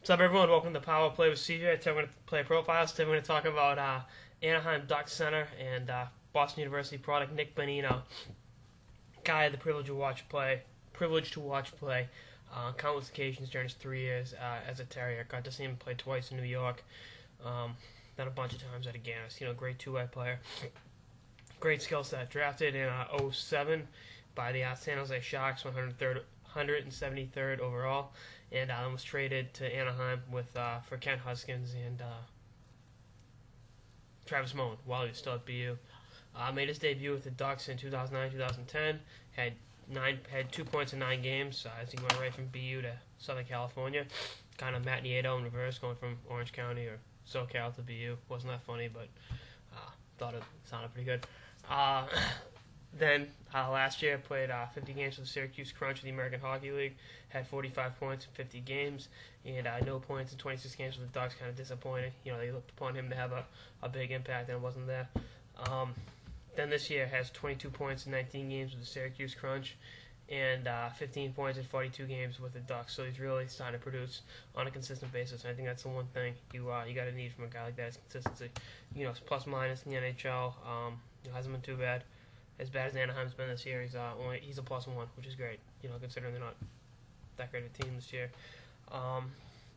What's up, everyone? Welcome to Power Play with CJ. Today we're going to play profiles. Today we're going to talk about Anaheim Ducks center and Boston University product Nick Bonino. Guy I had the privilege to watch play. Countless occasions during his 3 years as a Terrier. Got to see him play twice in New York. Then a bunch of times at Aganis. Great two-way player. Great skill set. Drafted in 07 by the San Jose Sharks, 173rd overall. And was traded to Anaheim for Kent Huskins and Travis Moen while he was still at BU. Made his debut with the Ducks in 2009-2010. Had 2 points in 9 games as he went right from BU to Southern California. Kind of Matt Nieto in reverse, going from Orange County or SoCal to BU. Wasn't that funny, but thought it sounded pretty good. Then last year played 50 games for the Syracuse Crunch of the American Hockey League. Had 45 points in 50 games and no points in 26 games for the Ducks. Kind of disappointing. They looked upon him to have a big impact and it wasn't there. Then this year has 22 points in 19 games with the Syracuse Crunch and 15 points in 42 games with the Ducks. So he's really starting to produce on a consistent basis. And I think that's the one thing you got to need from a guy like that is consistency. Plus minus in the NHL. Hasn't been too bad. As bad as Anaheim's been this year, he's a +1, which is great. Considering they're not that great of a team this year.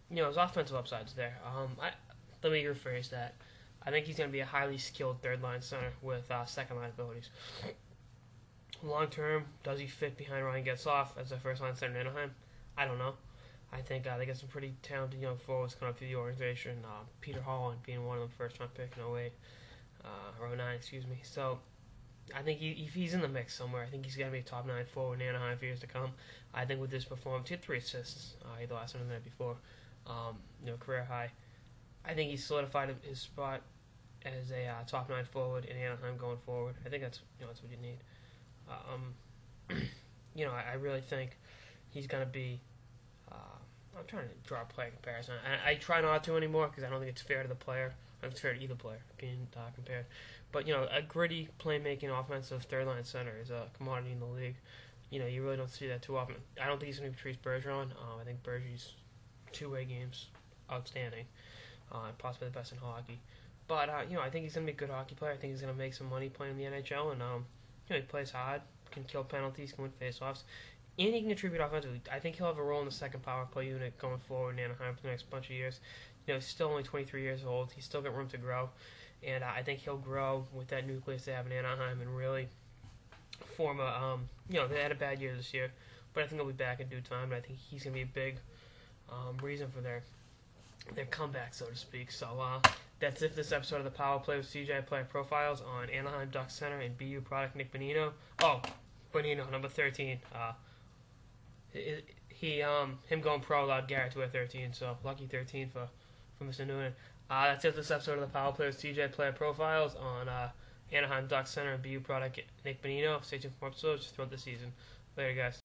His offensive upside's there. Let me rephrase that. I think he's going to be a highly skilled third-line center with second-line abilities. Long term, does he fit behind Ryan Getzlaf as a first-line center in Anaheim? I don't know. I think they got some pretty talented young forwards coming up through the organization. Peter Holland being one of them, first-round pick in 08, or 09, excuse me. So I think if he's in the mix somewhere, I think he's going to be a top 9 forward in Anaheim for years to come. I think with this performance, he had 3 assists. He had the last one the night before, career high. I think he's solidified his spot as a top 9 forward in Anaheim going forward. I think that's what you need. I really think he's going to be. I'm trying to draw a player comparison. I try not to anymore because I don't think it's fair to the player. I think it's fair to either player being compared. But a gritty playmaking offensive third line center is a commodity in the league. You really don't see that too often. I don't think he's going to be Patrice Bergeron. I think Bergie's two-way games outstanding, possibly the best in hockey. But I think he's going to be a good hockey player. I think he's going to make some money playing in the NHL, and he plays hard, can kill penalties, can win faceoffs, and he can contribute offensively. I think he'll have a role in the second power play unit going forward in Anaheim for the next bunch of years. He's still only 23 years old. He's still got room to grow, and I think he'll grow with that nucleus they have in Anaheim and really form a. They had a bad year this year, but I think he'll be back in due time, and I think he's going to be a big reason for their comeback, so to speak. So that's it for this episode of the Power Play with CJ Player Profiles on Anaheim Ducks center and BU product Nick Bonino. Oh, Bonino, number 13. Him going pro allowed Garrett to wear 13, so lucky 13 for Mr. Noonan. That's it for this episode of the Power Play with CJ Player Profiles on Anaheim Ducks center and BU product Nick Bonino. Stay tuned for more episodes throughout the season. Later, guys.